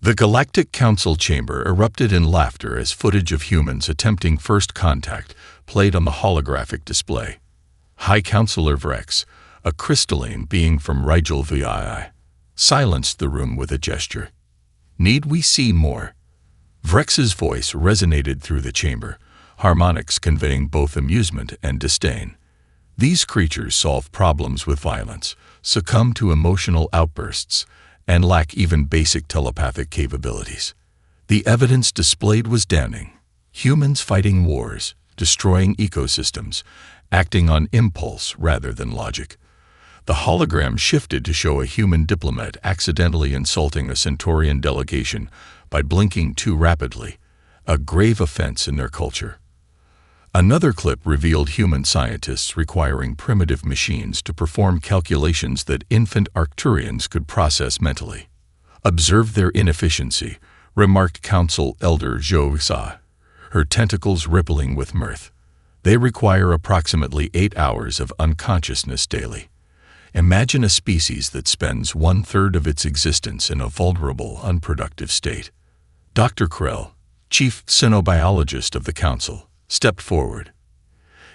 The Galactic Council chamber erupted in laughter as footage of humans attempting first contact played on the holographic display. High Counselor Vrex, a crystalline being from Rigel VII, silenced the room with a gesture. "Need we see more?" Vrex's voice resonated through the chamber, harmonics conveying both amusement and disdain. These creatures solve problems with violence, succumb to emotional outbursts, and lack even basic telepathic capabilities. The evidence displayed was damning. Humans fighting wars, destroying ecosystems, acting on impulse rather than logic. The hologram shifted to show a human diplomat accidentally insulting a Centaurian delegation by blinking too rapidly, a grave offense in their culture. Another clip revealed human scientists requiring primitive machines to perform calculations that infant Arcturians could process mentally. "Observe their inefficiency," remarked Council Elder Zhou Sa, her tentacles rippling with mirth. "They require approximately 8 hours of unconsciousness daily. Imagine a species that spends 1/3 of its existence in a vulnerable, unproductive state." Dr. Krell, chief xenobiologist of the Council, stepped forward.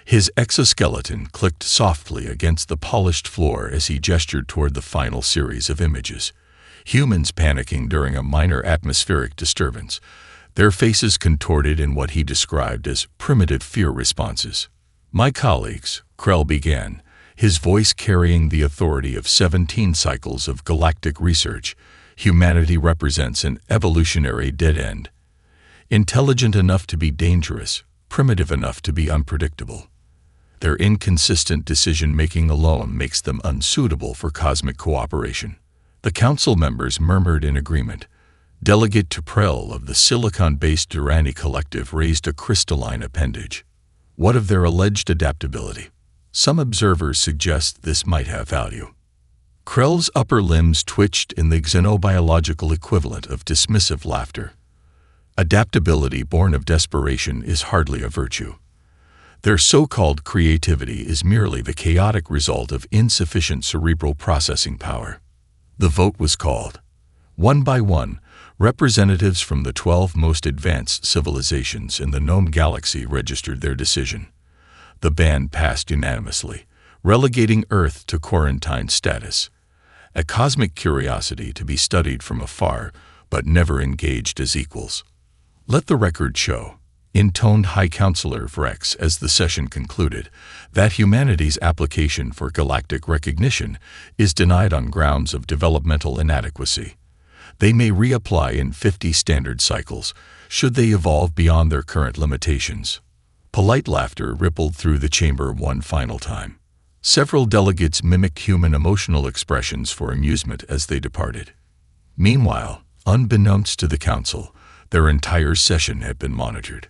His exoskeleton clicked softly against the polished floor as he gestured toward the final series of images. Humans panicking during a minor atmospheric disturbance, their faces contorted in what he described as primitive fear responses. "My colleagues," Krell began, his voice carrying the authority of 17 cycles of galactic research, "humanity represents an evolutionary dead end. Intelligent enough to be dangerous, primitive enough to be unpredictable. Their inconsistent decision-making alone makes them unsuitable for cosmic cooperation." The council members murmured in agreement. Delegate Tuprel of the silicon-based Durrani Collective raised a crystalline appendage. "What of their alleged adaptability? Some observers suggest this might have value." Krell's upper limbs twitched in the xenobiological equivalent of dismissive laughter. "Adaptability born of desperation is hardly a virtue. Their so-called creativity is merely the chaotic result of insufficient cerebral processing power." The vote was called. One by one, representatives from the 12 most advanced civilizations in the known galaxy registered their decision. The ban passed unanimously, relegating Earth to quarantine status, a cosmic curiosity to be studied from afar but never engaged as equals. "Let the record show," intoned High Counselor Vrex as the session concluded, "that humanity's application for galactic recognition is denied on grounds of developmental inadequacy. They may reapply in 50 standard cycles, should they evolve beyond their current limitations." Polite laughter rippled through the chamber one final time. Several delegates mimicked human emotional expressions for amusement as they departed. Meanwhile, unbeknownst to the council, their entire session had been monitored.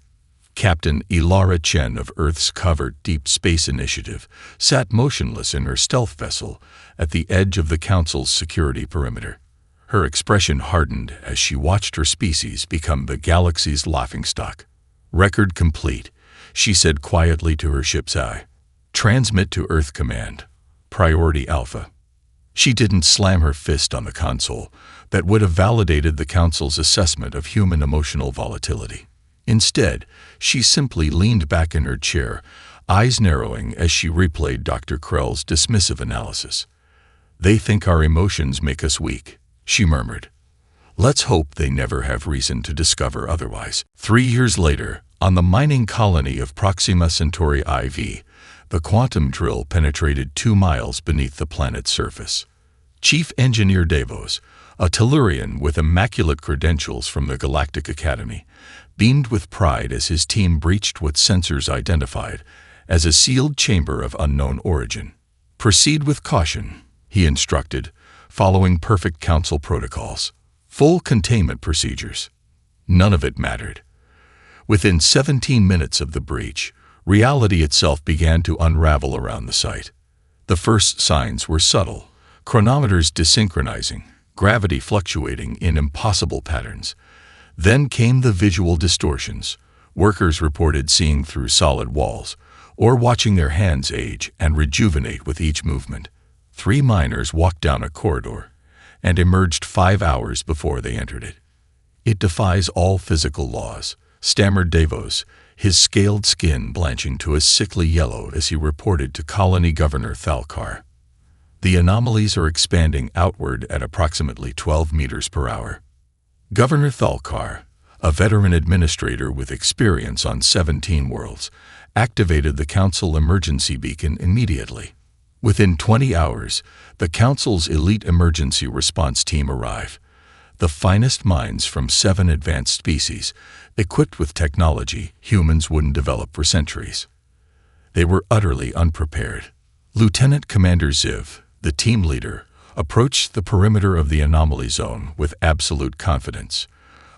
Captain Ilara Chen of Earth's Covert Deep Space Initiative sat motionless in her stealth vessel at the edge of the council's security perimeter. Her expression hardened as she watched her species become the galaxy's laughingstock. "Record complete," she said quietly to her ship's eye. "Transmit to Earth Command. Priority Alpha." She didn't slam her fist on the console. That would have validated the council's assessment of human emotional volatility. Instead, she simply leaned back in her chair, eyes narrowing as she replayed Dr. Krell's dismissive analysis. "They think our emotions make us weak," she murmured. "Let's hope they never have reason to discover otherwise." 3 years later, on the mining colony of Proxima Centauri IV, the quantum drill penetrated 2 miles beneath the planet's surface. Chief Engineer Davos, a Tellurian with immaculate credentials from the Galactic Academy, beamed with pride as his team breached what sensors identified as a sealed chamber of unknown origin. "Proceed with caution," he instructed, following perfect council protocols. Full containment procedures. None of it mattered. Within 17 minutes of the breach, reality itself began to unravel around the site. The first signs were subtle, chronometers desynchronizing, gravity fluctuating in impossible patterns. Then came the visual distortions. Workers reported seeing through solid walls, or watching their hands age and rejuvenate with each movement. 3 miners walked down a corridor and emerged 5 hours before they entered it. It defies all physical laws, stammered Davos, his scaled skin blanching to a sickly yellow as he reported to Colony Governor Thalkar. The anomalies are expanding outward at approximately 12 meters per hour. Governor Thalkar, a veteran administrator with experience on 17 worlds, activated the Council emergency beacon immediately. Within 20 hours, the Council's elite emergency response team arrived. The finest minds from 7 advanced species, equipped with technology humans wouldn't develop for centuries. They were utterly unprepared. Lieutenant Commander Ziv, the team leader, approached the perimeter of the anomaly zone with absolute confidence.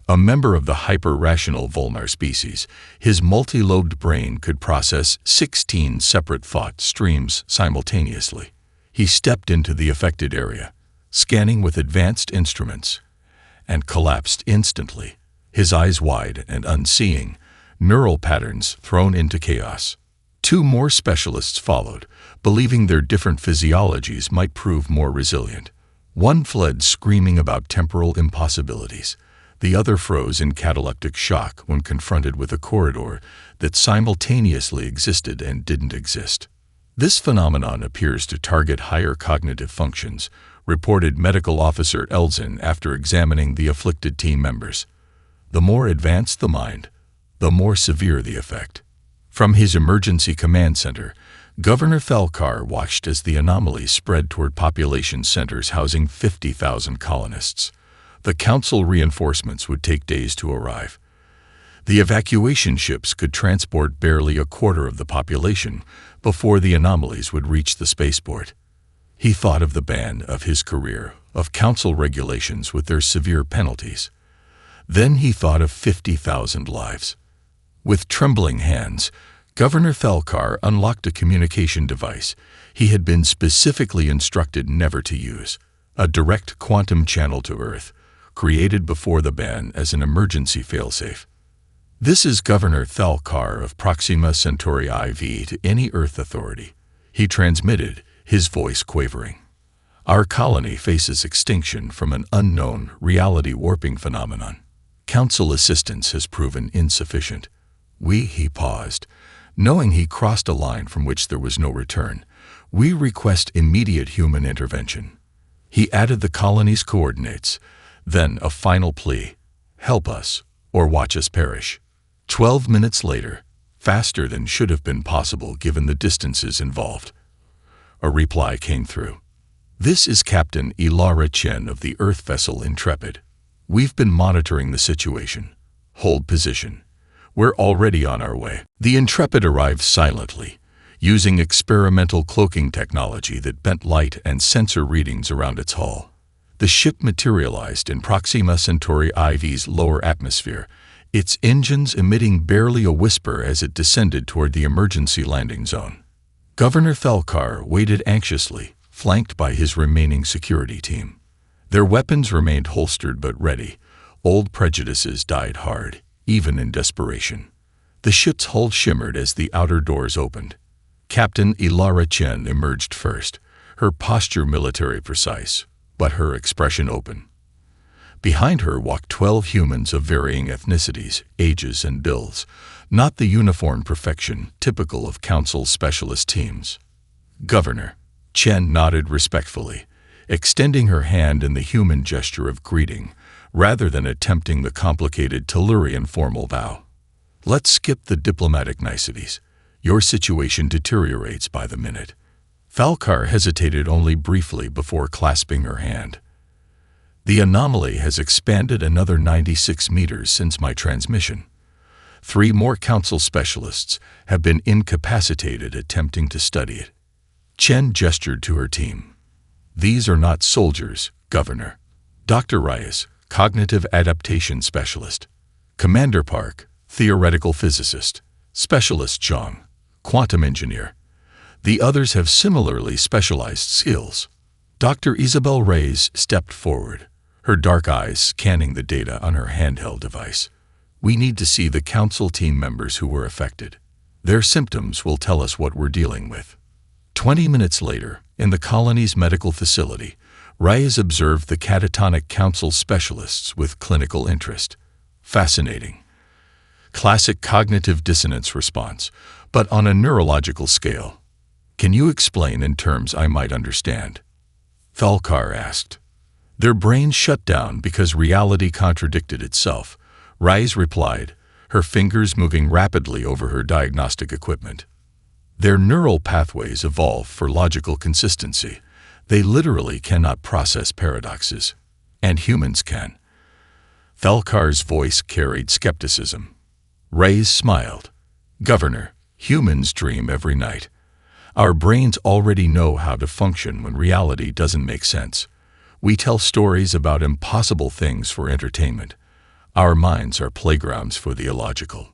A member of the hyper-rational Volnar species, his multi-lobed brain could process 16 separate thought streams simultaneously. He stepped into the affected area, scanning with advanced instruments, and collapsed instantly, his eyes wide and unseeing, neural patterns thrown into chaos. 2 more specialists followed, believing their different physiologies might prove more resilient. One fled screaming about temporal impossibilities. The other froze in cataleptic shock when confronted with a corridor that simultaneously existed and didn't exist. This phenomenon appears to target higher cognitive functions, reported Medical Officer Elzin after examining the afflicted team members. The more advanced the mind, the more severe the effect. From his emergency command center, Governor Thalkar watched as the anomalies spread toward population centers housing 50,000 colonists. The Council reinforcements would take days to arrive. The evacuation ships could transport barely a quarter of the population before the anomalies would reach the spaceport. He thought of the ban of his career, of Council regulations with their severe penalties. Then he thought of 50,000 lives. With trembling hands, Governor Thalkar unlocked a communication device he had been specifically instructed never to use, a direct quantum channel to Earth, created before the ban as an emergency failsafe. This is Governor Thalkar of Proxima Centauri IV to any Earth authority. He transmitted, his voice quavering. Our colony faces extinction from an unknown reality warping phenomenon. Council assistance has proven insufficient. He paused. Knowing he crossed a line from which there was no return, we request immediate human intervention. He added the colony's coordinates, then a final plea: help us, or watch us perish. 12 minutes later, faster than should have been possible given the distances involved, a reply came through. This is Captain Ilara Chen of the Earth vessel Intrepid. We've been monitoring the situation. Hold position. We're already on our way. The Intrepid arrived silently, using experimental cloaking technology that bent light and sensor readings around its hull. The ship materialized in Proxima Centauri IV's lower atmosphere, its engines emitting barely a whisper as it descended toward the emergency landing zone. Governor Thalkar waited anxiously, flanked by his remaining security team. Their weapons remained holstered but ready. Old prejudices died hard, even in desperation. The ship's hull shimmered as the outer doors opened. Captain Ilara Chen emerged first, her posture military precise, but her expression open. Behind her walked 12 humans of varying ethnicities, ages, and builds, not the uniform perfection typical of Council specialist teams. Governor, Chen nodded respectfully, extending her hand in the human gesture of greeting, rather than attempting the complicated Tellurian formal bow. Let's skip the diplomatic niceties. Your situation deteriorates by the minute. Thalkar hesitated only briefly before clasping her hand. The anomaly has expanded another 96 meters since my transmission. 3 more Council specialists have been incapacitated attempting to study it. Chen gestured to her team. These are not soldiers, Governor. Dr. Reyes, Cognitive Adaptation Specialist. Commander Park, Theoretical Physicist. Specialist Zhang, Quantum Engineer. The others have similarly specialized skills. Dr. Isabel Reyes stepped forward, her dark eyes scanning the data on her handheld device. We need to see the Council team members who were affected. Their symptoms will tell us what we're dealing with. 20 minutes later, in the colony's medical facility, Reyes observed the catatonic council specialists with clinical interest. Fascinating. Classic cognitive dissonance response, but on a neurological scale. Can you explain in terms I might understand? Thalkar asked. Their brains shut down because reality contradicted itself, Reyes replied, her fingers moving rapidly over her diagnostic equipment. Their neural pathways evolve for logical consistency. They literally cannot process paradoxes. And humans can. Thalkar's voice carried skepticism. Reyes smiled. Governor, humans dream every night. Our brains already know how to function when reality doesn't make sense. We tell stories about impossible things for entertainment. Our minds are playgrounds for the illogical.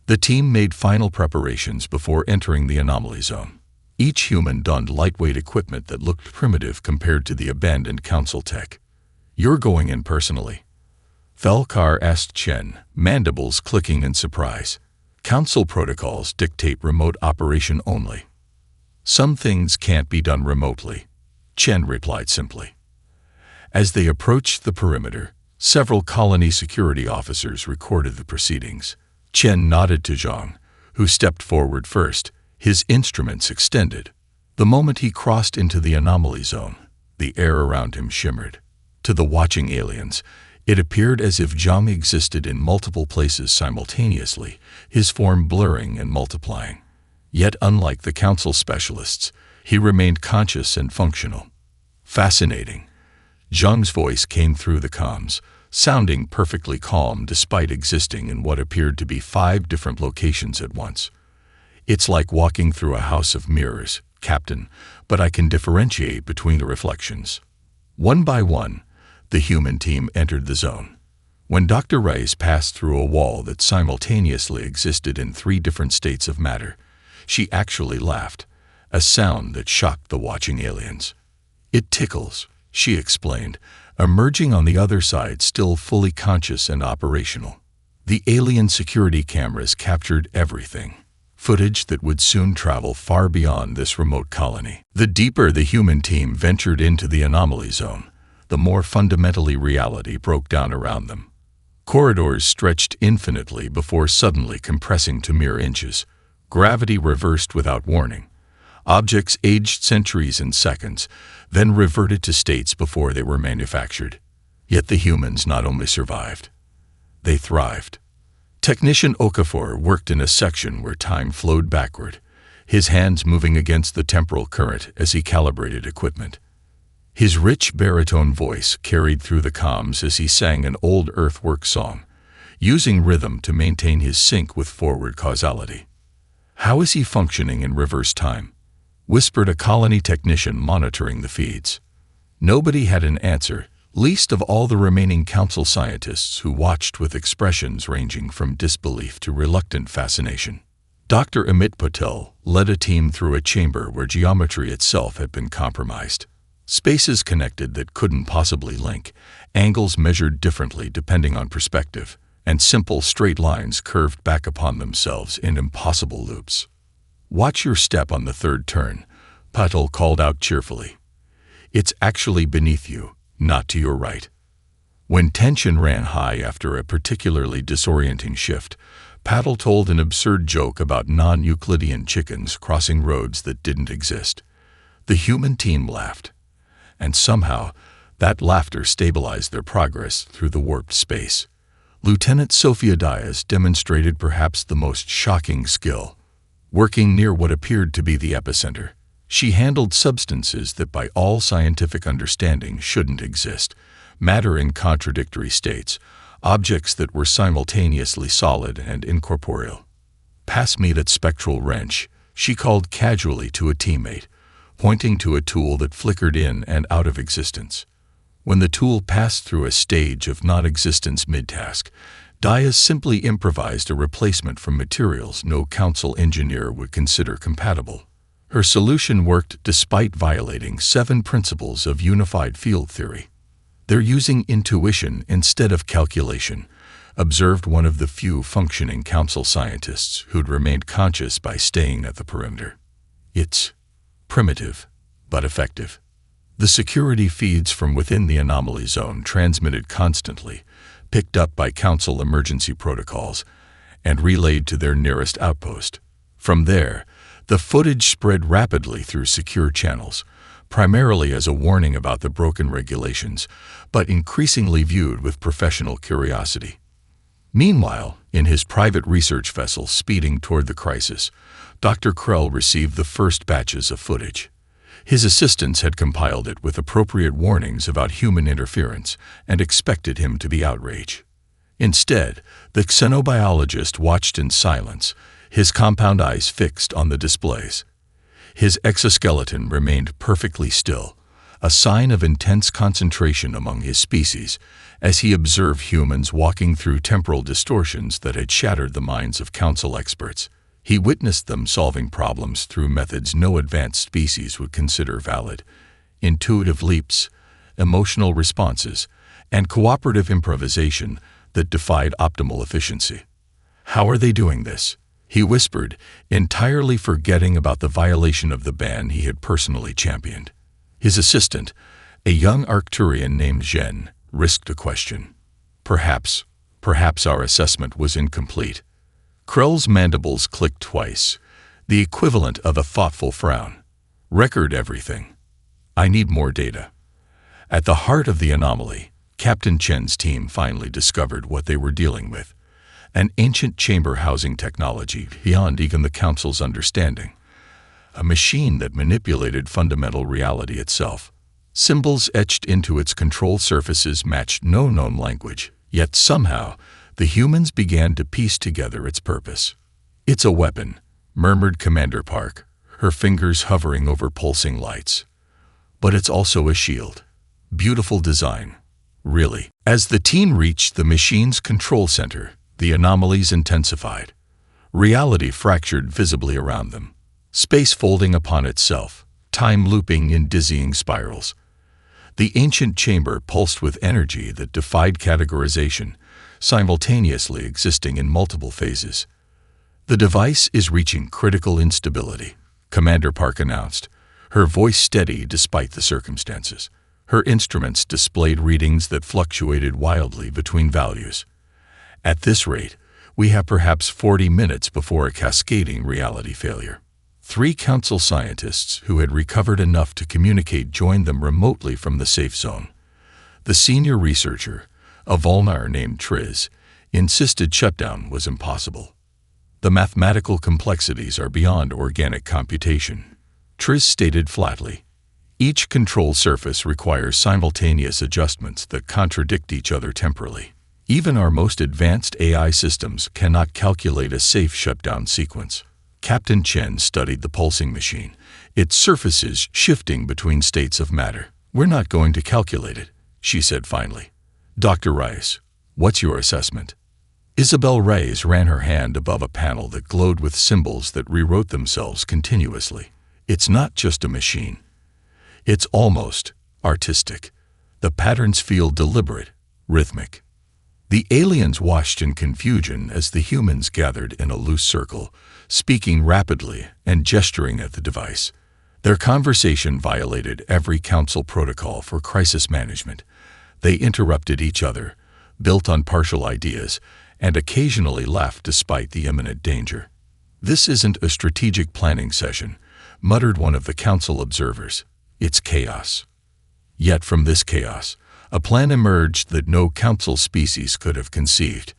The team made final preparations before entering the anomaly zone. Each human donned lightweight equipment that looked primitive compared to the abandoned council tech. You're going in personally? Thalkar asked Chen, mandibles clicking in surprise. Council protocols dictate remote operation only. Some things can't be done remotely, Chen replied simply. As they approached the perimeter, several colony security officers recorded the proceedings. Chen nodded to Zhang, who stepped forward first, his instruments extended. The moment he crossed into the anomaly zone, the air around him shimmered. To the watching aliens, it appeared as if Zhang existed in multiple places simultaneously, his form blurring and multiplying. Yet unlike the council specialists, he remained conscious and functional. Fascinating. Zhang's voice came through the comms, sounding perfectly calm despite existing in what appeared to be 5 different locations at once. It's like walking through a house of mirrors, Captain, but I can differentiate between the reflections. One by one, the human team entered the zone. When Dr. Reyes passed through a wall that simultaneously existed in 3 different states of matter, she actually laughed, a sound that shocked the watching aliens. It tickles, she explained, emerging on the other side still fully conscious and operational. The alien security cameras captured everything, footage that would soon travel far beyond this remote colony. The deeper the human team ventured into the anomaly zone, the more fundamentally reality broke down around them. Corridors stretched infinitely before suddenly compressing to mere inches. Gravity reversed without warning. Objects aged centuries and seconds, then reverted to states before they were manufactured. Yet the humans not only survived, they thrived. Technician Okafor worked in a section where time flowed backward, his hands moving against the temporal current as he calibrated equipment. His rich baritone voice carried through the comms as he sang an old earthwork song, using rhythm to maintain his sync with forward causality. How is he functioning in reverse time? Whispered a colony technician monitoring the feeds. Nobody had an answer, least of all the remaining council scientists who watched with expressions ranging from disbelief to reluctant fascination. Dr. Amit Patel led a team through a chamber where geometry itself had been compromised. Spaces connected that couldn't possibly link, angles measured differently depending on perspective, and simple straight lines curved back upon themselves in impossible loops. Watch your step on the 3rd turn, Patel called out cheerfully. It's actually beneath you, not to your right. When tension ran high after a particularly disorienting shift, Patel told an absurd joke about non-Euclidean chickens crossing roads that didn't exist. The human team laughed, and somehow that laughter stabilized their progress through the warped space. Lieutenant Sophia Diaz demonstrated perhaps the most shocking skill. Working near what appeared to be the epicenter, she handled substances that by all scientific understanding shouldn't exist, matter in contradictory states, objects that were simultaneously solid and incorporeal. Pass me that spectral wrench, she called casually to a teammate, pointing to a tool that flickered in and out of existence. When the tool passed through a stage of non-existence mid-task, Diaz simply improvised a replacement from materials no council engineer would consider compatible. Her solution worked despite violating 7 principles of unified field theory. They're using intuition instead of calculation, observed one of the few functioning council scientists who'd remained conscious by staying at the perimeter. It's primitive, but effective. The security feeds from within the anomaly zone transmitted constantly, picked up by Council emergency protocols, and relayed to their nearest outpost. From there, the footage spread rapidly through secure channels, primarily as a warning about the broken regulations, but increasingly viewed with professional curiosity. Meanwhile, in his private research vessel speeding toward the crisis, Dr. Krell received the first batches of footage. His assistants had compiled it with appropriate warnings about human interference and expected him to be outraged. Instead, the xenobiologist watched in silence, his compound eyes fixed on the displays. His exoskeleton remained perfectly still, a sign of intense concentration among his species, as he observed humans walking through temporal distortions that had shattered the minds of Council experts. He witnessed them solving problems through methods no advanced species would consider valid: intuitive leaps, emotional responses, and cooperative improvisation that defied optimal efficiency. "How are they doing this?" he whispered, entirely forgetting about the violation of the ban he had personally championed. His assistant, a young Arcturian named Zhen, risked a question. Perhaps our assessment was incomplete." Krell's mandibles clicked twice, the equivalent of a thoughtful frown. "Record everything. I need more data." At the heart of the anomaly, Captain Chen's team finally discovered what they were dealing with: an ancient chamber housing technology beyond even the Council's understanding. A machine that manipulated fundamental reality itself. Symbols etched into its control surfaces matched no known language, yet somehow the humans began to piece together its purpose. "It's a weapon," murmured Commander Park, her fingers hovering over pulsing lights. "But it's also a shield. Beautiful design. Really." As the team reached the machine's control center, the anomalies intensified. Reality fractured visibly around them, space folding upon itself, time looping in dizzying spirals. The ancient chamber pulsed with energy that defied categorization, simultaneously existing in multiple phases. "The device is reaching critical instability," Commander Park announced, her voice steady despite the circumstances. Her instruments displayed readings that fluctuated wildly between values. "At this rate, we have perhaps 40 minutes before a cascading reality failure." 3 Council scientists who had recovered enough to communicate joined them remotely from the safe zone. The senior researcher, a Volnar named Triz, insisted shutdown was impossible. "The mathematical complexities are beyond organic computation," Triz stated flatly. "Each control surface requires simultaneous adjustments that contradict each other temporally. Even our most advanced AI systems cannot calculate a safe shutdown sequence." Captain Chen studied the pulsing machine, its surfaces shifting between states of matter. "We're not going to calculate it," she said finally. "Dr. Rice, what's your assessment?" Isabel Reyes ran her hand above a panel that glowed with symbols that rewrote themselves continuously. "It's not just a machine. It's almost artistic. The patterns feel deliberate, rhythmic." The aliens watched in confusion as the humans gathered in a loose circle, speaking rapidly and gesturing at the device. Their conversation violated every Council protocol for crisis management. They interrupted each other, built on partial ideas, and occasionally laughed despite the imminent danger. "This isn't a strategic planning session," muttered one of the Council observers. "It's chaos." Yet from this chaos, a plan emerged that no Council species could have conceived.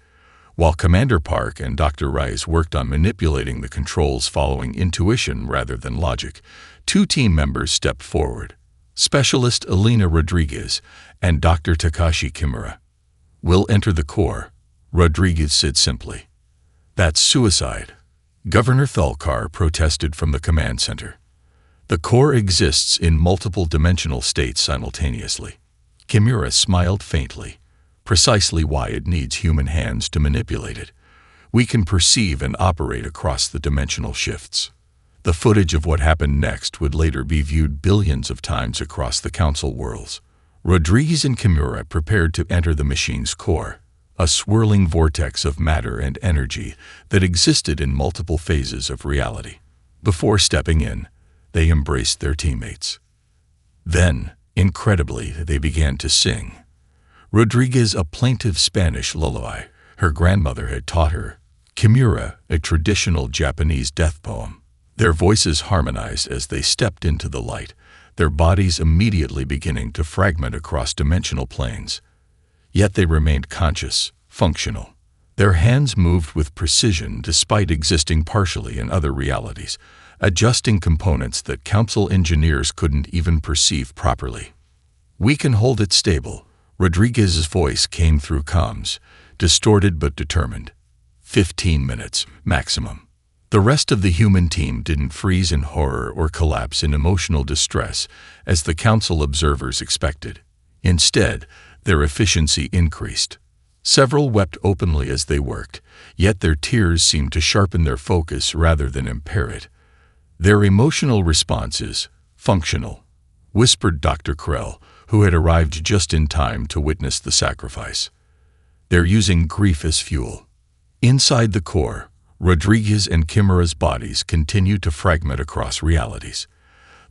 While Commander Park and Dr. Rice worked on manipulating the controls following intuition rather than logic, 2 team members stepped forward: Specialist Elena Rodriguez and Dr. Takashi Kimura. "We'll enter the core," Rodriguez said simply. "That's suicide," Governor Thalkar protested from the command center. "The core exists in multiple dimensional states simultaneously." Kimura smiled faintly. "Precisely why it needs human hands to manipulate it. We can perceive and operate across the dimensional shifts." The footage of what happened next would later be viewed billions of times across the Council worlds. Rodriguez and Kimura prepared to enter the machine's core, a swirling vortex of matter and energy that existed in multiple phases of reality. Before stepping in, they embraced their teammates. Then, Incredibly, they began to sing. Rodriguez, a plaintive Spanish lullaby her grandmother had taught her. Kimura, a traditional Japanese death poem. Their voices harmonized as they stepped into the light, their bodies immediately beginning to fragment across dimensional planes. Yet they remained conscious, functional. Their hands moved with precision despite existing partially in other realities, adjusting components that council engineers couldn't even perceive properly. "We can hold it stable." Rodriguez's voice came through comms, distorted but determined. 15 minutes, maximum. The rest of the human team didn't freeze in horror or collapse in emotional distress, as the council observers expected. Instead, their efficiency increased. Several wept openly as they worked, yet their tears seemed to sharpen their focus rather than impair it. "Their emotional response is functional," whispered Dr. Krell, who had arrived just in time to witness the sacrifice. "They're using grief as fuel." Inside the core, Rodriguez and Kimura's bodies continued to fragment across realities.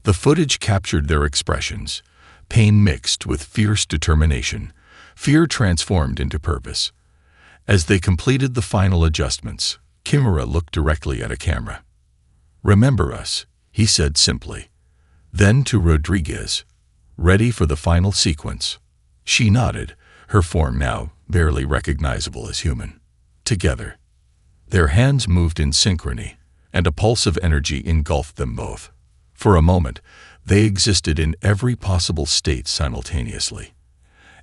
The footage captured their expressions, pain mixed with fierce determination, fear transformed into purpose. As they completed the final adjustments, Kimura looked directly at a camera. "Remember us," he said simply. Then to Rodriguez, "Ready for the final sequence?" She nodded, her form now barely recognizable as human. Together, their hands moved in synchrony, and a pulse of energy engulfed them both. For a moment, they existed in every possible state simultaneously,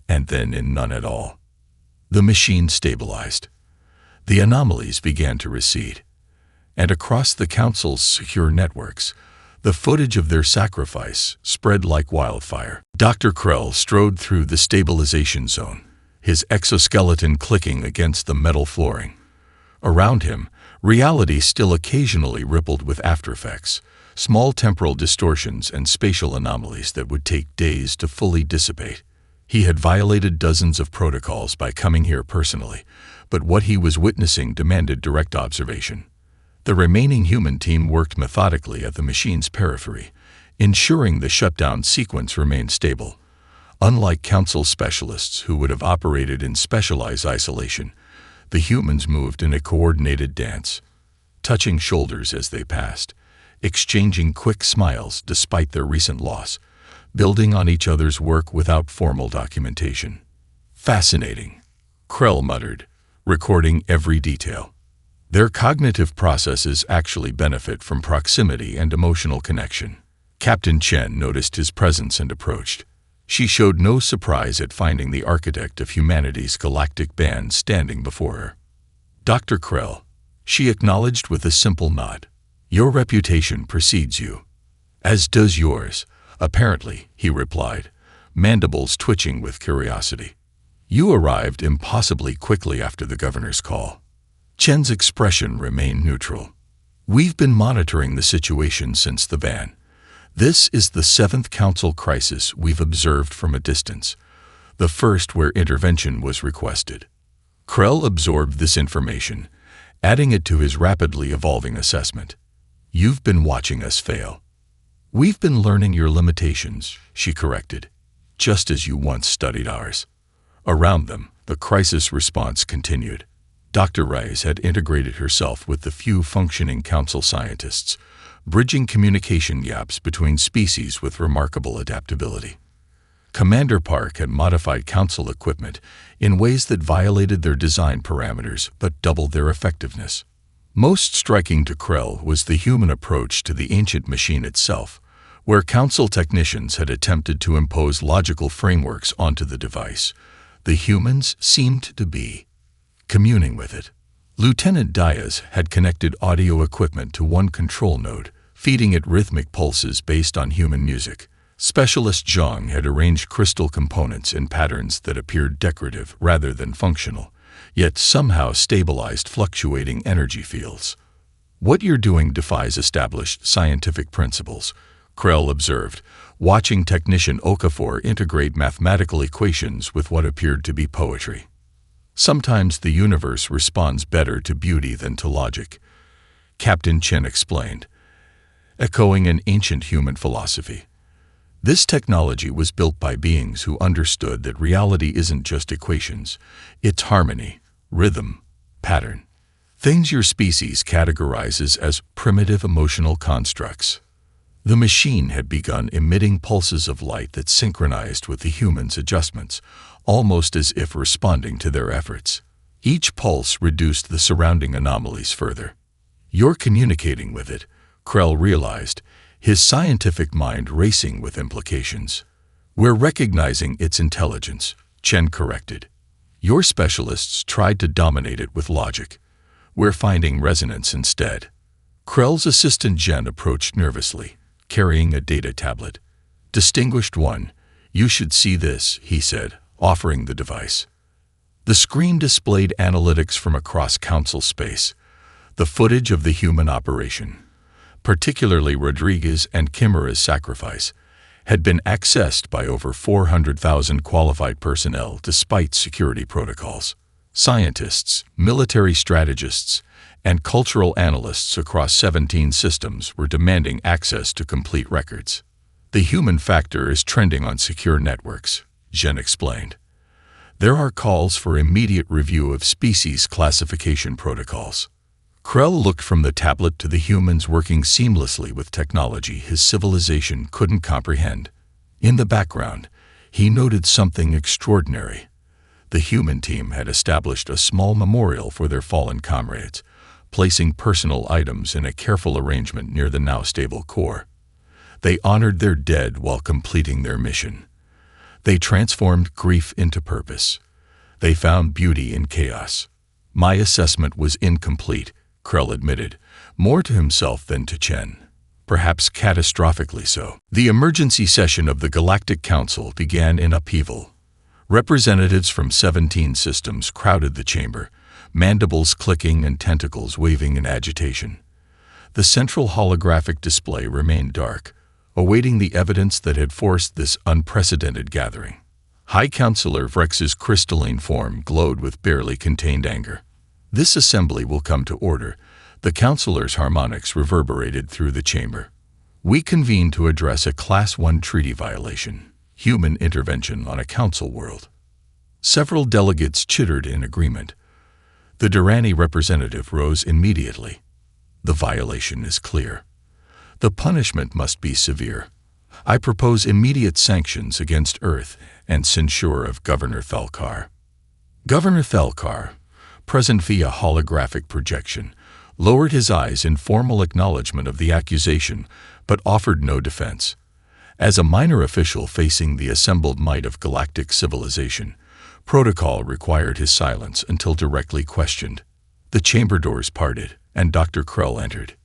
and then in none at all. The machine stabilized. The anomalies began to recede, and across the Council's secure networks, the footage of their sacrifice spread like wildfire. Dr. Krell strode through the stabilization zone, his exoskeleton clicking against the metal flooring. Around him, reality still occasionally rippled with aftereffects, small temporal distortions and spatial anomalies that would take days to fully dissipate. He had violated dozens of protocols by coming here personally, but what he was witnessing demanded direct observation. The remaining human team worked methodically at the machine's periphery, ensuring the shutdown sequence remained stable. Unlike Council specialists who would have operated in specialized isolation, the humans moved in a coordinated dance, touching shoulders as they passed, exchanging quick smiles despite their recent loss, building on each other's work without formal documentation. "Fascinating," Krell muttered, recording every detail. Their cognitive processes actually benefit from proximity and emotional connection. Captain Chen noticed his presence and approached. She showed no surprise at finding the architect of humanity's galactic band standing before her. "Dr. Krell," she acknowledged with a simple nod. "Your reputation precedes you." "As does yours, apparently," he replied, mandibles twitching with curiosity. "You arrived impossibly quickly after the governor's call." Chen's expression remained neutral. "We've been monitoring the situation since the van. This is the 7th Council crisis we've observed from a distance, the first where intervention was requested." Krell absorbed this information, adding it to his rapidly evolving assessment. "You've been watching us fail." "We've been learning your limitations," she corrected, "just as you once studied ours." Around them, the crisis response continued. Dr. Reyes had integrated herself with the few functioning Council scientists, bridging communication gaps between species with remarkable adaptability. Commander Park had modified Council equipment in ways that violated their design parameters but doubled their effectiveness. Most striking to Krell was the human approach to the ancient machine itself, where Council technicians had attempted to impose logical frameworks onto the device. The humans seemed to be communing with it. Lieutenant Diaz had connected audio equipment to one control node, feeding it rhythmic pulses based on human music. Specialist Zhang had arranged crystal components in patterns that appeared decorative rather than functional, yet somehow stabilized fluctuating energy fields. "What you're doing defies established scientific principles," Krell observed, watching technician Okafor integrate mathematical equations with what appeared to be poetry. "Sometimes the universe responds better to beauty than to logic," Captain Chen explained, echoing an ancient human philosophy. This technology was built by beings who understood that reality isn't just equations, it's harmony, rhythm, pattern. Things your species categorizes as primitive emotional constructs. The machine had begun emitting pulses of light that synchronized with the human's adjustments, almost as if responding to their efforts. Each pulse reduced the surrounding anomalies further. "You're communicating with it," Krell realized, his scientific mind racing with implications. "We're recognizing its intelligence," Chen corrected. "Your specialists tried to dominate it with logic. We're finding resonance instead." Krell's assistant Jen approached nervously, carrying a data tablet. "Distinguished one, you should see this," he said, offering the device. The screen displayed analytics from across council space, the footage of the human operation, particularly Rodriguez and Chimera's sacrifice, had been accessed by over 400,000 qualified personnel despite security protocols. Scientists, military strategists, and cultural analysts across 17 systems were demanding access to complete records. "The human factor is trending on secure networks," Jen explained. "There are calls for immediate review of species classification protocols." Krell looked from the tablet to the humans working seamlessly with technology his civilization couldn't comprehend. In the background, he noted something extraordinary. The human team had established a small memorial for their fallen comrades, placing personal items in a careful arrangement near the now stable core. They honored their dead while completing their mission. They transformed grief into purpose. They found beauty in chaos. "My assessment was incomplete," Krell admitted, more to himself than to Chen. Perhaps catastrophically so. The emergency session of the Galactic Council began in upheaval. Representatives from 17 systems crowded the chamber, mandibles clicking and tentacles waving in agitation. The central holographic display remained dark, awaiting the evidence that had forced this unprecedented gathering. High Counselor Vrex's crystalline form glowed with barely contained anger. "This assembly will come to order," the counselor's harmonics reverberated through the chamber. "We convene to address a Class 1 treaty violation, human intervention on a council world." Several delegates chittered in agreement. The Durrani representative rose immediately. "The violation is clear. The punishment must be severe. I propose immediate sanctions against Earth and censure of Governor Thalkar." Governor Thalkar, present via holographic projection, lowered his eyes in formal acknowledgement of the accusation, but offered no defense. As a minor official facing the assembled might of galactic civilization, protocol required his silence until directly questioned. The chamber doors parted, and Dr. Krell entered.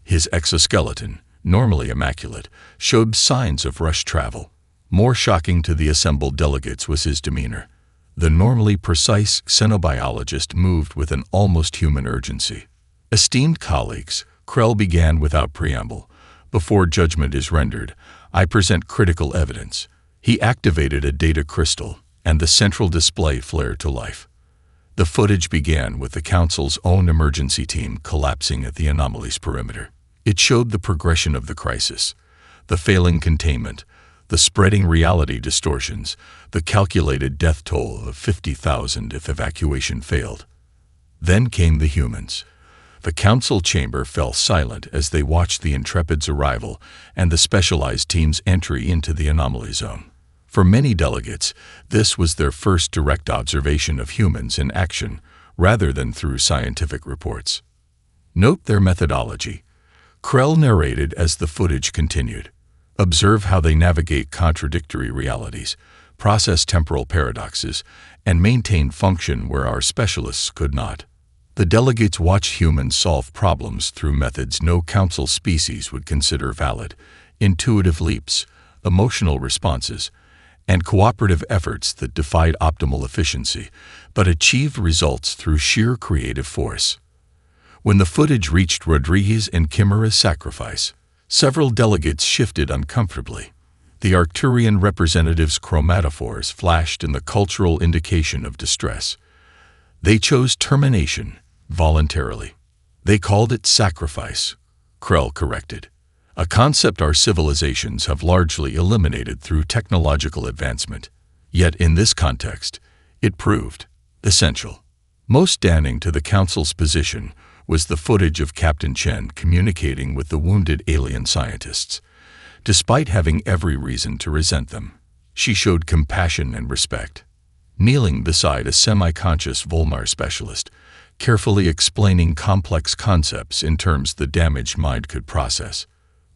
His exoskeleton, normally immaculate, showed signs of rushed travel. More shocking to the assembled delegates was his demeanor. The normally precise xenobiologist moved with an almost human urgency. "Esteemed colleagues," Krell began without preamble, "before judgment is rendered, I present critical evidence." He activated a data crystal, and the central display flared to life. The footage began with the Council's own emergency team collapsing at the anomaly's perimeter. It showed the progression of the crisis, the failing containment, the spreading reality distortions, the calculated death toll of 50,000 if evacuation failed. Then came the humans. The council chamber fell silent as they watched the Intrepid's arrival and the specialized team's entry into the anomaly zone. For many delegates, this was their first direct observation of humans in action, rather than through scientific reports. "Note their methodology," Krell narrated as the footage continued. "Observe how they navigate contradictory realities, process temporal paradoxes, and maintain function where our specialists could not." The delegates watched humans solve problems through methods no council species would consider valid: intuitive leaps, emotional responses, and cooperative efforts that defied optimal efficiency, but achieved results through sheer creative force. When the footage reached Rodriguez and Chimera's sacrifice, several delegates shifted uncomfortably. The Arcturian representatives' chromatophores flashed in the cultural indication of distress. They chose termination, voluntarily. "They called it sacrifice," Krell corrected. a concept our civilizations have largely eliminated through technological advancement. Yet in this context, it proved essential. Most damning to the Council's position was the footage of Captain Chen communicating with the wounded alien scientists. Despite having every reason to resent them, she showed compassion and respect. Kneeling beside a semi-conscious Volmar specialist, carefully explaining complex concepts in terms the damaged mind could process.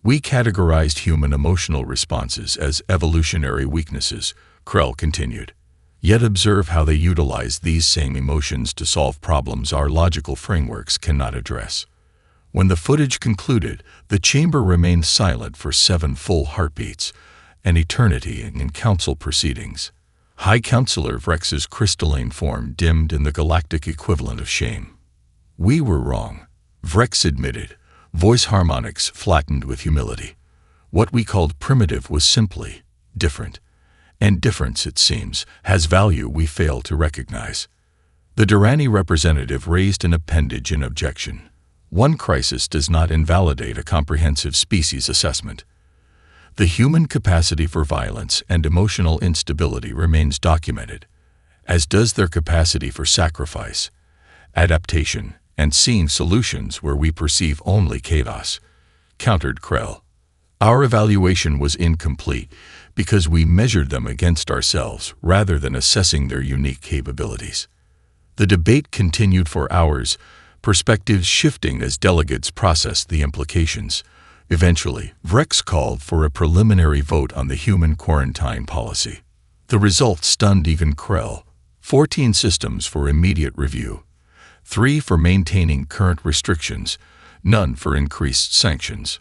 We categorized human emotional responses as evolutionary weaknesses, Krell continued. Yet observe how they utilize these same emotions to solve problems our logical frameworks cannot address. When the footage concluded, the chamber remained silent for 7 full heartbeats, an eternity in council proceedings. High Counselor Vrex's crystalline form dimmed in the galactic equivalent of shame. We were wrong, Vrex admitted, voice harmonics flattened with humility. What we called primitive was simply different. And difference, it seems, has value we fail to recognize. The Durrani representative raised an appendage in objection. One crisis does not invalidate a comprehensive species assessment. The human capacity for violence and emotional instability remains documented, as does their capacity for sacrifice, adaptation, and seeing solutions where we perceive only chaos, countered Krell. Our evaluation was incomplete because we measured them against ourselves rather than assessing their unique capabilities. The debate continued for hours, perspectives shifting as delegates processed the implications. Eventually, Vrex called for a preliminary vote on the human quarantine policy. The result stunned even Krell. 14 systems for immediate review, 3 for maintaining current restrictions, none for increased sanctions.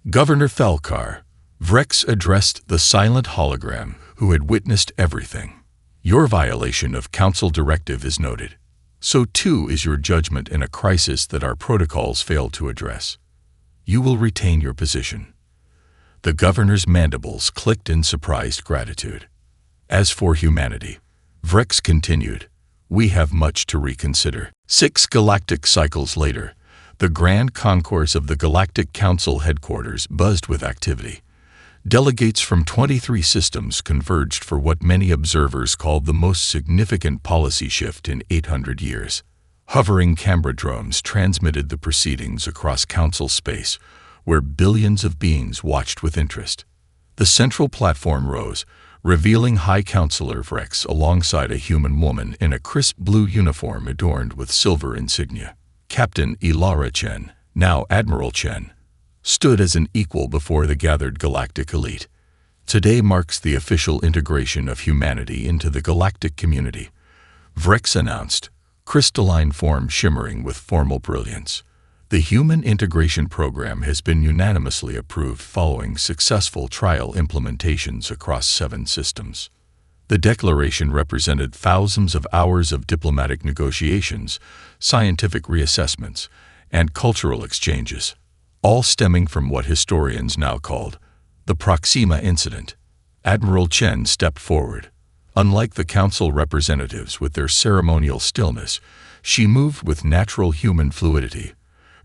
Governor Thalkar, Vrex addressed the silent hologram who had witnessed everything. Your violation of council directive is noted. So too is your judgment in a crisis that our protocols failed to address. You will retain your position. The governor's mandibles clicked in surprised gratitude. As for humanity, Vrex continued, we have much to reconsider. 6 galactic cycles later, the grand concourse of the Galactic Council headquarters buzzed with activity. Delegates from 23 systems converged for what many observers called the most significant policy shift in 800 years. Hovering camera drones transmitted the proceedings across Council space, where billions of beings watched with interest. The central platform rose, revealing High Counselor Vrex alongside a human woman in a crisp blue uniform adorned with silver insignia. Captain Ilara Chen, now Admiral Chen, stood as an equal before the gathered galactic elite. Today marks the official integration of humanity into the galactic community, Vrex announced, crystalline form shimmering with formal brilliance. The human integration program has been unanimously approved following successful trial implementations across 7 systems. The declaration represented thousands of hours of diplomatic negotiations, scientific reassessments, and cultural exchanges, all stemming from what historians now called the Proxima Incident. Admiral Chen stepped forward. Unlike the council representatives with their ceremonial stillness, she moved with natural human fluidity,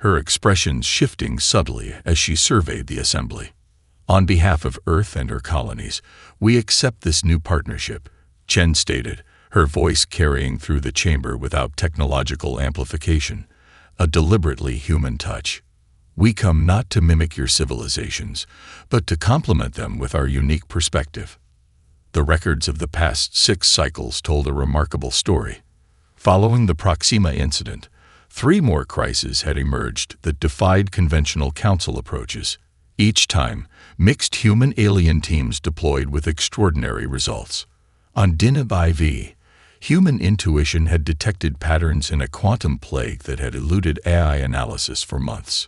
her expressions shifting subtly as she surveyed the assembly. On behalf of Earth and her colonies, we accept this new partnership, Chen stated, her voice carrying through the chamber without technological amplification, a deliberately human touch. We come not to mimic your civilizations, but to complement them with our unique perspective. The records of the past 6 cycles told a remarkable story. Following the Proxima incident, 3 more crises had emerged that defied conventional council approaches. Each time, mixed human-alien teams deployed with extraordinary results. On Dinab IV, human intuition had detected patterns in a quantum plague that had eluded AI analysis for months.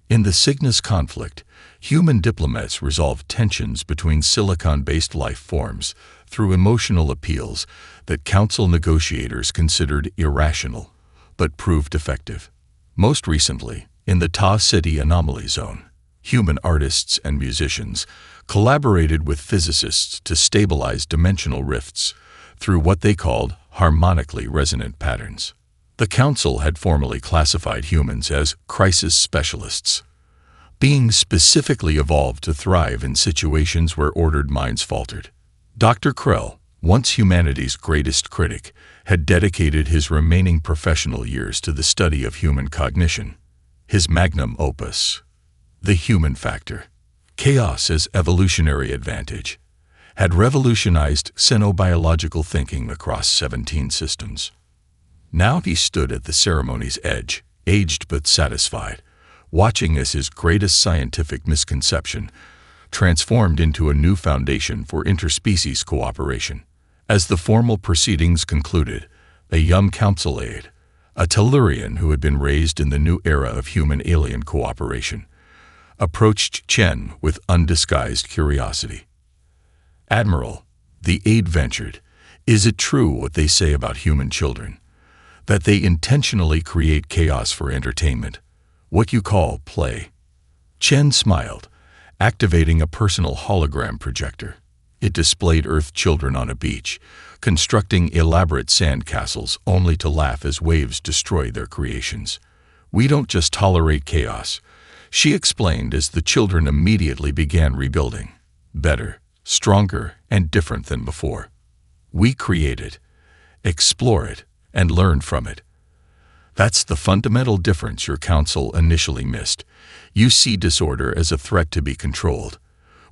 In the Cygnus conflict, human diplomats resolved tensions between silicon-based life forms through emotional appeals that council negotiators considered irrational, but proved effective. Most recently, in the Ta City Anomaly Zone, human artists and musicians collaborated with physicists to stabilize dimensional rifts through what they called harmonically resonant patterns. The Council had formally classified humans as crisis specialists. Beings specifically evolved to thrive in situations where ordered minds faltered. Dr. Krell, once humanity's greatest critic, had dedicated his remaining professional years to the study of human cognition. His magnum opus, The Human Factor, Chaos as Evolutionary Advantage, had revolutionized xenobiological thinking across 17 systems. Now he stood at the ceremony's edge, aged but satisfied, watching as his greatest scientific misconception transformed into a new foundation for interspecies cooperation. As the formal proceedings concluded, a young council aide, a Tellurian who had been raised in the new era of human-alien cooperation, approached Chen with undisguised curiosity. "Admiral," the aide ventured, "is it true what they say about human children? That they intentionally create chaos for entertainment, what you call play?" Chen smiled, activating a personal hologram projector. It displayed Earth children on a beach, constructing elaborate sand castles only to laugh as waves destroy their creations. "We don't just tolerate chaos," she explained as the children immediately began rebuilding. "Better, stronger, and different than before. We create it, explore it, and learn from it. That's the fundamental difference your council initially missed. You see disorder as a threat to be controlled.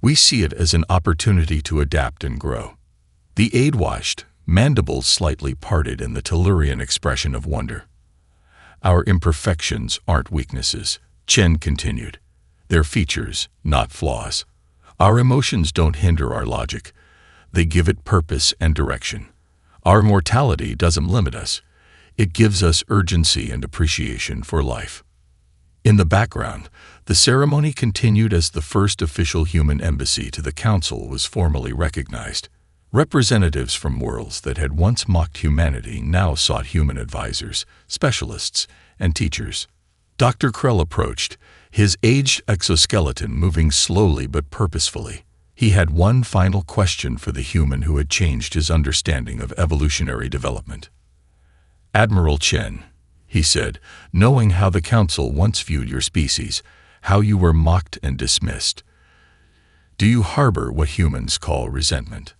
We see it as an opportunity to adapt and grow." The aide watched, mandibles slightly parted in the Tellurian expression of wonder. "Our imperfections aren't weaknesses," Chen continued. "They're features, not flaws. Our emotions don't hinder our logic. They give it purpose and direction. Our mortality doesn't limit us. It gives us urgency and appreciation for life." In the background, the ceremony continued as the first official human embassy to the council was formally recognized. Representatives from worlds that had once mocked humanity now sought human advisors, specialists, and teachers. Dr. Krell approached, his aged exoskeleton moving slowly but purposefully. He had one final question for the human who had changed his understanding of evolutionary development. "Admiral Chen," he said, "knowing how the council once viewed your species, how you were mocked and dismissed, do you harbor what humans call resentment?"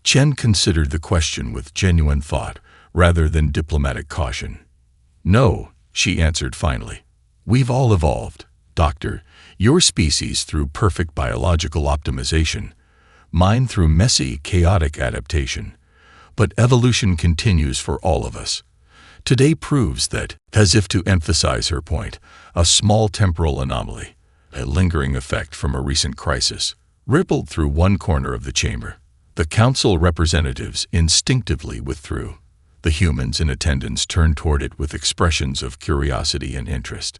Chen considered the question with genuine thought rather than diplomatic caution. "No," she answered finally. "We've all evolved, Doctor, your species through perfect biological optimization, mine through messy, chaotic adaptation. But evolution continues for all of us. Today proves that," as if to emphasize her point, a small temporal anomaly, a lingering effect from a recent crisis, rippled through one corner of the chamber. The council representatives instinctively withdrew. The humans in attendance turned toward it with expressions of curiosity and interest.